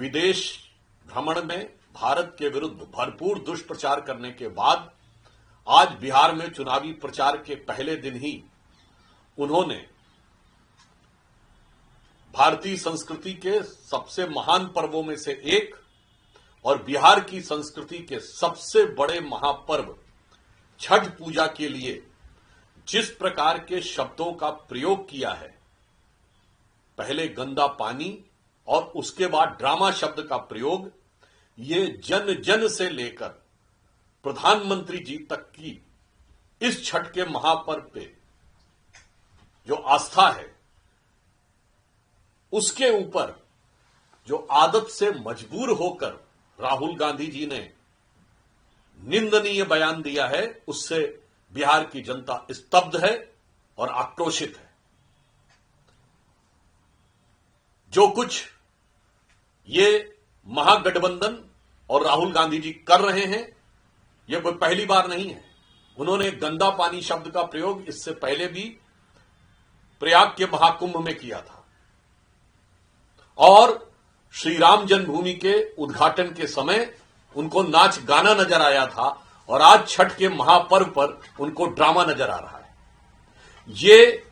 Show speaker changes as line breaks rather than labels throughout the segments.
विदेश भ्रमण में भारत के विरुद्ध भरपूर दुष्प्रचार करने के बाद आज बिहार में चुनावी प्रचार के पहले दिन ही उन्होंने भारतीय संस्कृति के सबसे महान पर्वों में से एक और बिहार की संस्कृति के सबसे बड़े महापर्व छठ पूजा के लिए जिस प्रकार के शब्दों का प्रयोग किया है, पहले गंदा पानी और उसके बाद ड्रामा शब्द का प्रयोग, ये जन जन से लेकर प्रधानमंत्री जी तक की इस छठ के महापर्व पे जो आस्था है, उसके ऊपर जो आदत से मजबूर होकर राहुल गांधी जी ने निंदनीय बयान दिया है, उससे बिहार की जनता स्तब्ध है और आक्रोशित है। जो कुछ ये महागठबंधन और राहुल गांधी जी कर रहे हैं, यह कोई पहली बार नहीं है। उन्होंने गंदा पानी शब्द का प्रयोग इससे पहले भी प्रयाग के महाकुंभ में किया था और श्री राम जन्मभूमि के उद्घाटन के समय उनको नाच गाना नजर आया था और आज छठ के महापर्व पर उनको ड्रामा नजर आ रहा है। ये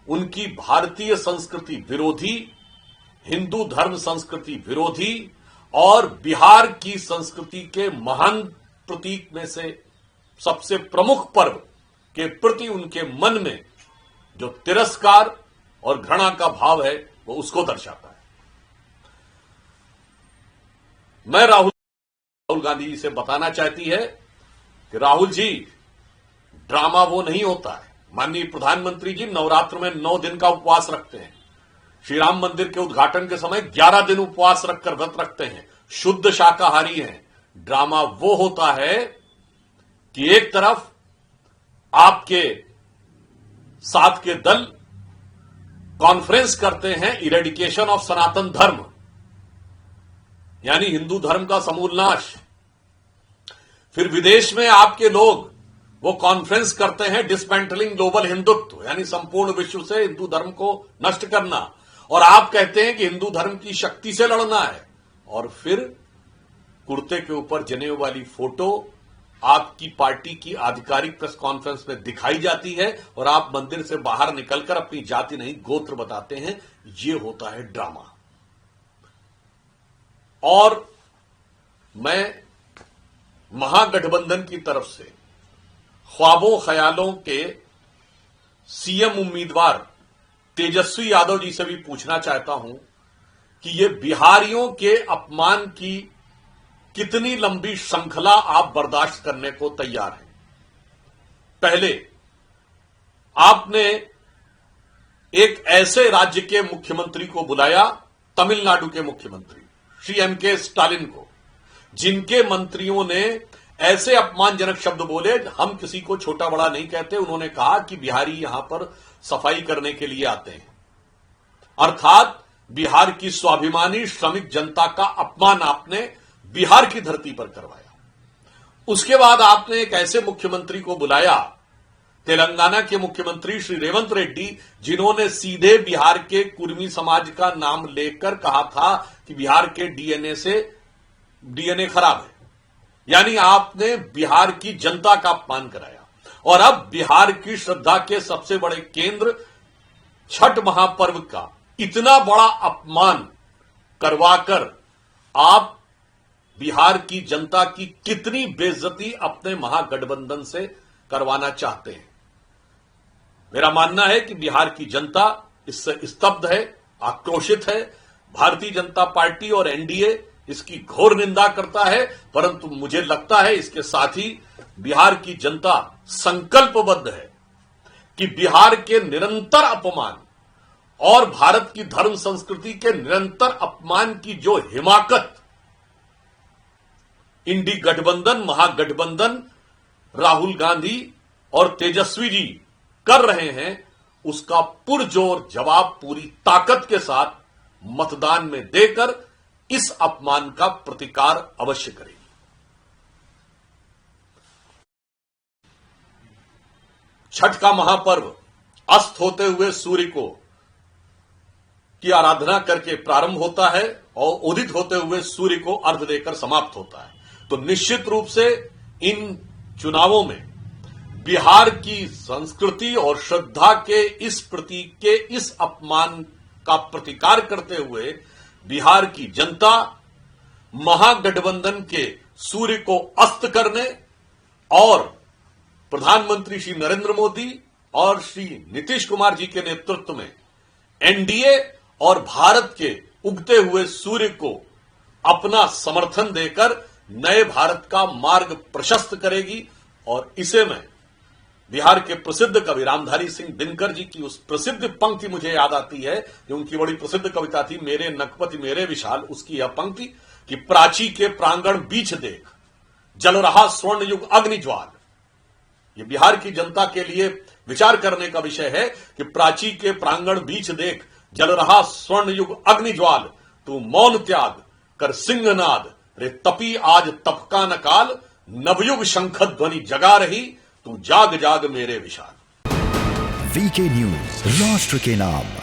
उनकी भारतीय संस्कृति विरोधी, हिंदू धर्म संस्कृति विरोधी और बिहार की संस्कृति के महान प्रतीक में से सबसे प्रमुख पर्व के प्रति उनके मन में जो तिरस्कार और घृणा का भाव है, वो उसको दर्शाता है। मैं राहुल गांधी जी से बताना चाहती है कि राहुल जी, ड्रामा वो नहीं होता है। माननीय प्रधानमंत्री जी नवरात्र में 9 दिन का उपवास रखते हैं। श्री राम मंदिर के उद्घाटन के समय 11 दिन उपवास रखकर व्रत रखते हैं, शुद्ध शाकाहारी हैं। ड्रामा वो होता है कि एक तरफ आपके साथ के दल कॉन्फ्रेंस करते हैं इरेडिकेशन ऑफ सनातन धर्म, यानी हिंदू धर्म का समूल नाश। फिर विदेश में आपके लोग वो कॉन्फ्रेंस करते हैं डिसमेंटलिंग ग्लोबल हिंदुत्व, यानी संपूर्ण विश्व से हिंदू धर्म को नष्ट करना, और आप कहते हैं कि हिंदू धर्म की शक्ति से लड़ना है। और फिर कुर्ते के ऊपर जनेऊ वाली फोटो आपकी पार्टी की आधिकारिक प्रेस कॉन्फ्रेंस में दिखाई जाती है और आप मंदिर से बाहर निकलकर अपनी जाति नहीं गोत्र बताते हैं। ये होता है ड्रामा। और मैं महागठबंधन की तरफ से ख्वाबों ख्यालों के सीएम उम्मीदवार तेजस्वी यादव जी से भी पूछना चाहता हूं कि ये बिहारियों के अपमान की कितनी लंबी श्रृंखला आप बर्दाश्त करने को तैयार हैं। पहले आपने एक ऐसे राज्य के मुख्यमंत्री को बुलाया, तमिलनाडु के मुख्यमंत्री श्री एम.के. स्टालिन को, जिनके मंत्रियों ने ऐसे अपमानजनक शब्द बोले, हम किसी को छोटा बड़ा नहीं कहते। उन्होंने कहा कि बिहारी यहां पर सफाई करने के लिए आते हैं, अर्थात बिहार की स्वाभिमानी श्रमिक जनता का अपमान आपने बिहार की धरती पर करवाया। उसके बाद आपने एक ऐसे मुख्यमंत्री को बुलाया, तेलंगाना के मुख्यमंत्री श्री रेवंत रेड्डी, जिन्होंने सीधे बिहार के कुर्मी समाज का नाम लेकर कहा था कि बिहार के डीएनए खराब है। यानी आपने बिहार की जनता का अपमान कराया। और अब बिहार की श्रद्धा के सबसे बड़े केंद्र छठ महापर्व का इतना बड़ा अपमान करवाकर आप बिहार की जनता की कितनी बेइज्जती अपने महागठबंधन से करवाना चाहते हैं। मेरा मानना है कि बिहार की जनता इससे स्तब्ध है, आक्रोशित है। भारतीय जनता पार्टी और एनडीए इसकी घोर निंदा करता है, परंतु मुझे लगता है इसके साथ ही बिहार की जनता संकल्पबद्ध है कि बिहार के निरंतर अपमान और भारत की धर्म संस्कृति के निरंतर अपमान की जो हिमाकत इंडी गठबंधन, महागठबंधन, राहुल गांधी और तेजस्वी जी कर रहे हैं, उसका पुरजोर जवाब पूरी ताकत के साथ मतदान में देकर इस अपमान का प्रतिकार अवश्य करेगी। छठ का महापर्व अस्त होते हुए सूर्य को की आराधना करके प्रारंभ होता है और उदित होते हुए सूर्य को अर्घ देकर समाप्त होता है। तो निश्चित रूप से इन चुनावों में बिहार की संस्कृति और श्रद्धा के इस प्रतीक के इस अपमान का प्रतिकार करते हुए बिहार की जनता महागठबंधन के सूर्य को अस्त करने और प्रधानमंत्री श्री नरेंद्र मोदी और श्री नीतीश कुमार जी के नेतृत्व में एनडीए और भारत के उगते हुए सूर्य को अपना समर्थन देकर नए भारत का मार्ग प्रशस्त करेगी। और इसे में बिहार के प्रसिद्ध कवि रामधारी सिंह दिनकर जी की उस प्रसिद्ध पंक्ति मुझे याद आती है, जो उनकी बड़ी प्रसिद्ध कविता थी, मेरे नखपति मेरे विशाल। उसकी यह पंक्ति कि प्राची के प्रांगण बीच देख जल रहा स्वर्ण युग अग्निज्वाल। ये बिहार की जनता के लिए विचार करने का विषय है कि प्राची के प्रांगण बीच देख जल रहा स्वर्ण युग अग्निज्वाल। तू मौन त्याग कर सिंहनाद रे तपी आज तपका न काल। नवयुग शंख ध्वनि जगा रही तू जाग जाग मेरे विशाल।
वीके न्यूज, राष्ट्र के नाम।